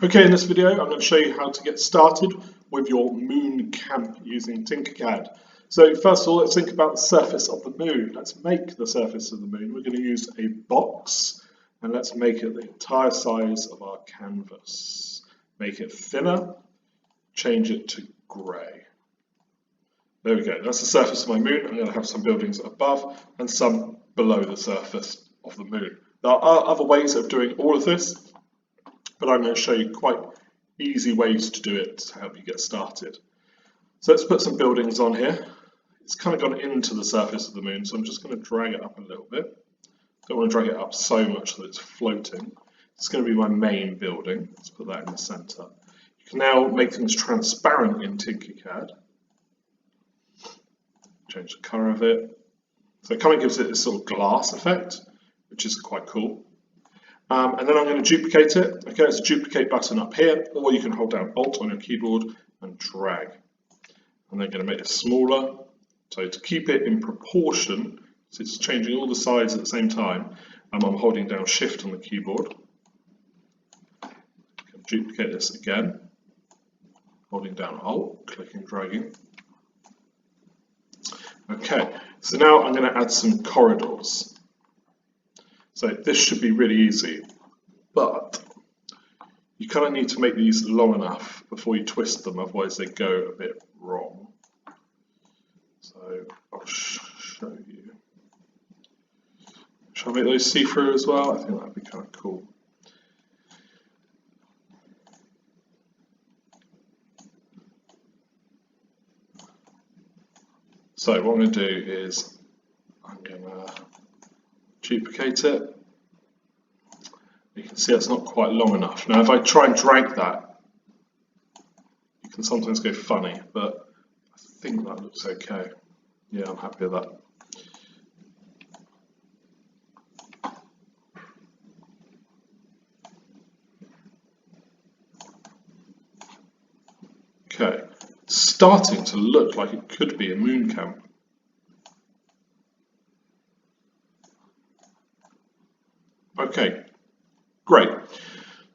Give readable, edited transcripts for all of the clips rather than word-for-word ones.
Okay, in this video I'm going to show you how to get started with your moon camp using Tinkercad. So first of all, let's think about the surface of the moon. Let's make the surface of the moon. We're going to use a box and let's make it the entire size of our canvas. Make it thinner, change it to grey. There we go, that's the surface of my moon. I'm going to have some buildings above and some below the surface of the moon. There are other ways of doing all of this, but I'm going to show you quite easy ways to do it to help you get started. So let's put some buildings on here. It's kind of gone into the surface of the moon, so I'm just going to drag it up a little bit. Don't want to drag it up so much that it's floating. It's going to be my main building. Let's put that in the center. You can now make things transparent in Tinkercad. Change the color of it. So it kind of gives it this sort of glass effect, which is quite cool. And then I'm going to duplicate it. Okay, there's a duplicate button up here, or you can hold down Alt on your keyboard and drag. And then going to make it smaller. So to keep it in proportion, so it's changing all the sides at the same time, I'm holding down Shift on the keyboard. Duplicate this again, holding down Alt, clicking, dragging. Okay, so now I'm going to add some corridors. So this should be really easy, but you kind of need to make these long enough before you twist them, otherwise they go a bit wrong. So I'll show you. Shall I make those see-through as well? I think that'd be kind of cool. So what I'm going to do is I'm going to duplicate it. You can see it's not quite long enough. Now if I try and drag that, you can sometimes go funny, but I think that looks okay. Yeah, I'm happy with that. Okay, it's starting to look like it could be a moon camp. Okay, great.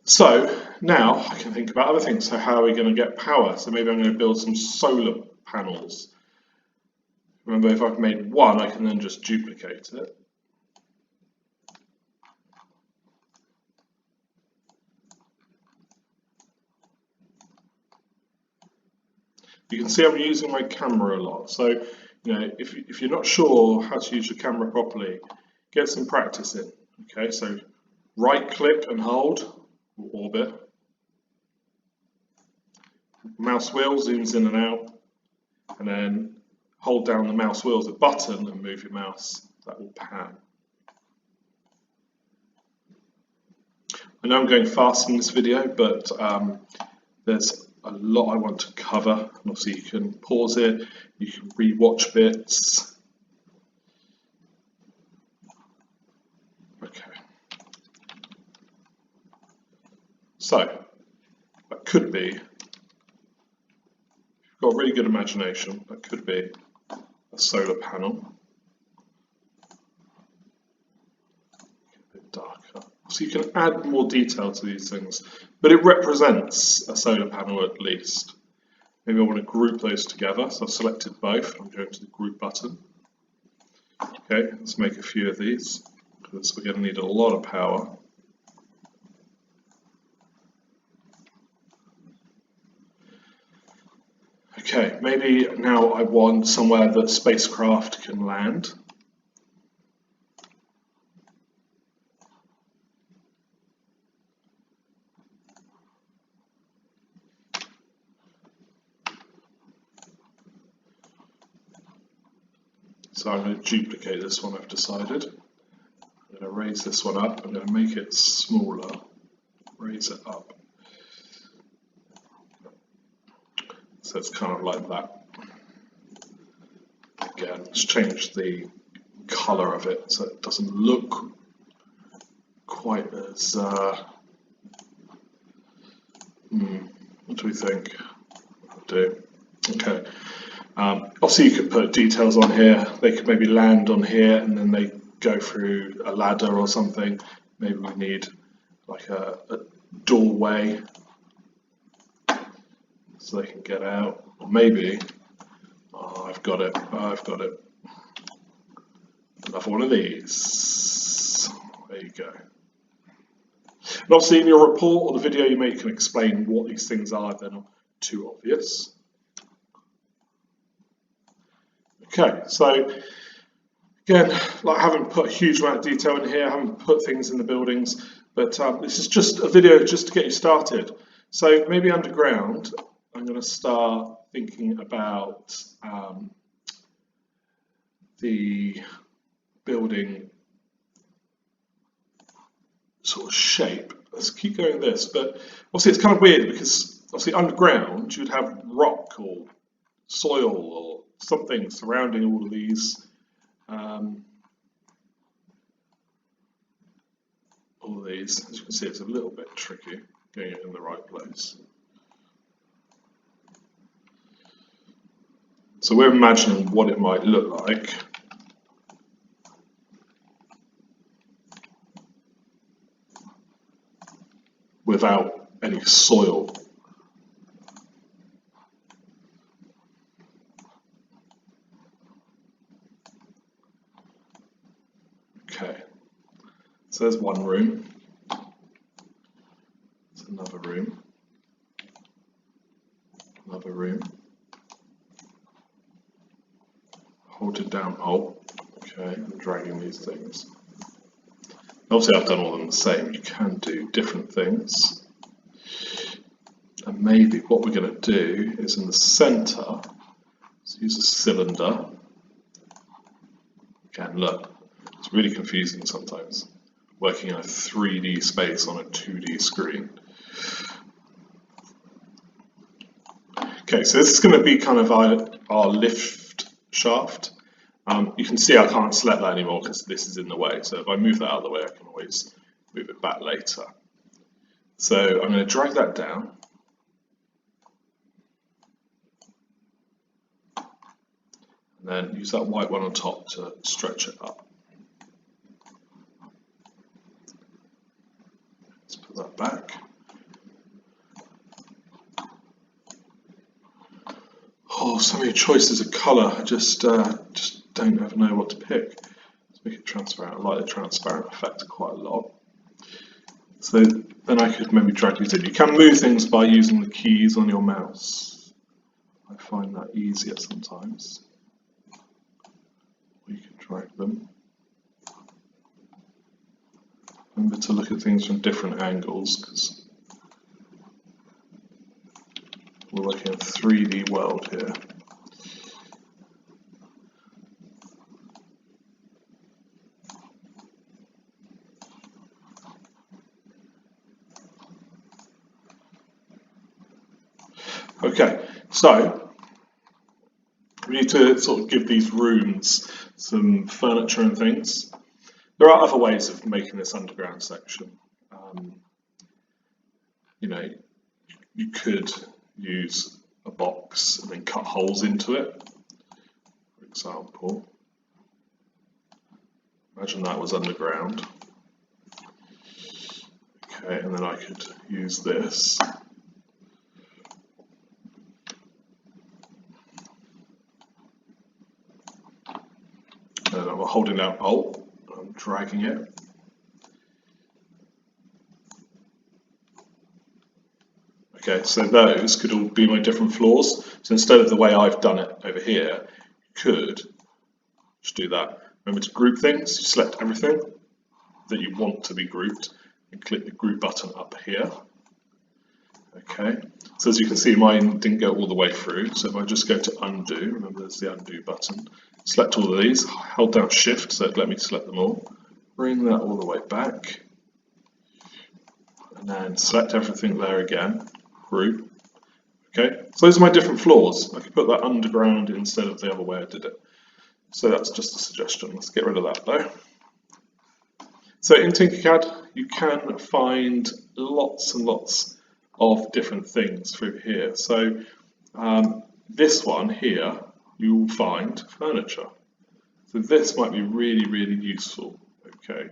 So now I can think about other things. So how are we going to get power? So maybe I'm going to build some solar panels. Remember, if I've made one, I can then just duplicate it. You can see I'm using my camera a lot. So, you know, if you're not sure how to use your camera properly, get some practice in. Okay, so right click and hold, or orbit. Mouse wheel zooms in and out, and then hold down the mouse wheel as a button and move your mouse. That will pan. I know I'm going fast in this video, but there's a lot I want to cover. And obviously you can pause it, you can re-watch bits. Okay. So, that could be, if you've got a really good imagination, that could be a solar panel. A bit darker. So you can add more detail to these things, but it represents a solar panel at least. Maybe I want to group those together, so I've selected both. I'm going to the group button. Okay, let's make a few of these, because we're going to need a lot of power. Okay, maybe now I want somewhere that spacecraft can land. So I'm going to duplicate this one, I've decided. I'm going to raise this one up, I'm going to make it smaller, raise it up. So it's kind of like that. Again, let's change the color of it so it doesn't look quite as, what do we think? I'll do. Okay. Obviously you could put details on here. They could maybe land on here and then they go through a ladder or something. Maybe we need like a doorway so they can get out. Or maybe, oh, I've got it, another one of these. There you go. And obviously in your report or the video you make, you can explain what these things are if they're not too obvious. Okay, so again, like I haven't put a huge amount of detail in here, I haven't put things in the buildings, but this is just a video just to get you started. So maybe underground, I'm going to start thinking about the building sort of shape. Let's keep going this, but obviously it's kind of weird because obviously underground you'd have rock or soil or something surrounding all of these. All of these, as you can see, it's a little bit tricky getting it in the right place. So we're imagining what it might look like. Without any soil. Okay, so there's one room. There's another room. Another room. Hold it down. Oh, okay, I'm dragging these things. Obviously I've done all of them the same. You can do different things. And maybe what we're going to do is in the center, let's use a cylinder. Again, look, it's really confusing sometimes, working in a 3D space on a 2D screen. Okay, so this is going to be kind of our lift shaft. You can see I can't select that anymore because this is in the way. So if I move that out of the way, I can always move it back later. So I'm going to drag that down. And then use that white one on top to stretch it up. Let's put that back. Oh, so many choices of colour. I just don't ever know what to pick. Let's make it transparent. I like the transparent effect quite a lot. So then I could maybe drag these in. You can move things by using the keys on your mouse. I find that easier sometimes. Or you can drag them. Remember to look at things from different angles because we're working in a 3D world here. Okay, so we need to sort of give these rooms some furniture and things. There are other ways of making this underground section. You know, you could use a box and then cut holes into it, for example. Imagine that was underground. Okay, and then I could use this. And I'm holding down Alt, I'm dragging it. Okay, so those could all be my different floors. So instead of the way I've done it over here, you could just do that. Remember to group things, you select everything that you want to be grouped and click the group button up here. Okay, so as you can see, mine didn't go all the way through. So if I just go to undo, remember there's the undo button, select all of these, hold down shift so it let me select them all, bring that all the way back, and then select everything there again, group. Okay, so those are my different floors. I could put that underground instead of the other way I did it. So that's just a suggestion. Let's get rid of that though. So in Tinkercad, you can find lots and lots of different things through here. So this one here, you will find furniture. So this might be really, really useful. Okay,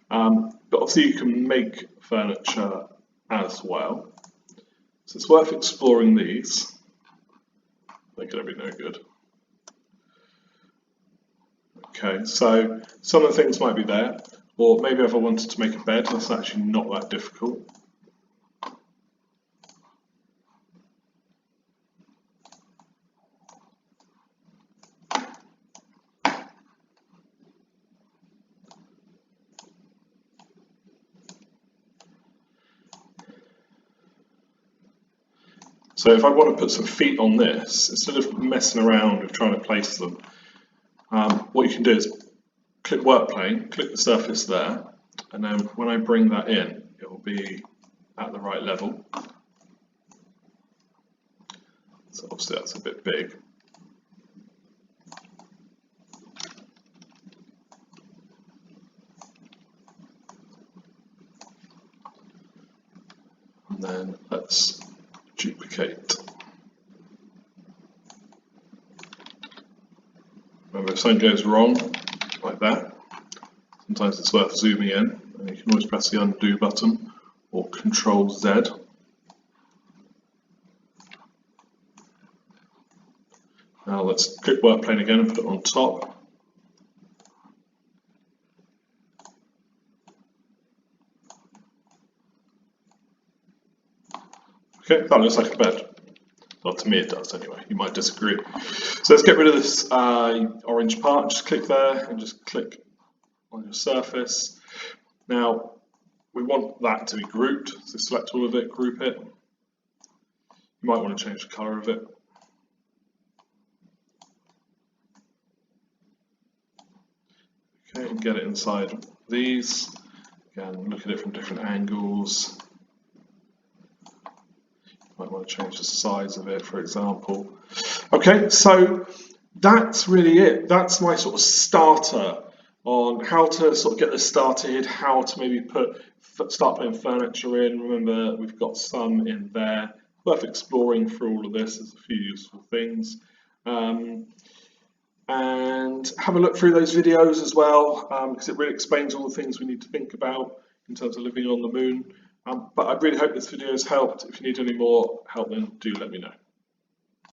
but obviously you can make furniture as well. So it's worth exploring these. They're going to be no good. Okay, so some of the things might be there, or maybe if I wanted to make a bed, that's actually not that difficult. So if I want to put some feet on this, instead of messing around with trying to place them, what you can do is click work plane, click the surface there, and then when I bring that in, it will be at the right level. So obviously that's a bit big. And then let's duplicate. Remember, if something goes wrong, like that, sometimes it's worth zooming in, and you can always press the undo button or Control Z. Now let's click work plane again and put it on top. Okay, that looks like a bed. Well, to me it does anyway, you might disagree. So let's get rid of this orange part, just click there and just click on your surface. Now, we want that to be grouped, so select all of it, group it. You might want to change the colour of it. Okay, and get it inside these. Again, look at it from different angles. Might want to change the size of it, for example. Okay, so that's really it. That's my sort of starter on how to sort of get this started, how to maybe start putting furniture in. Remember, we've got some in there. Worth exploring through all of this. There's a few useful things. And have a look through those videos as well, because it really explains all the things we need to think about in terms of living on the moon. But I really hope this video has helped. If you need any more help, then do let me know.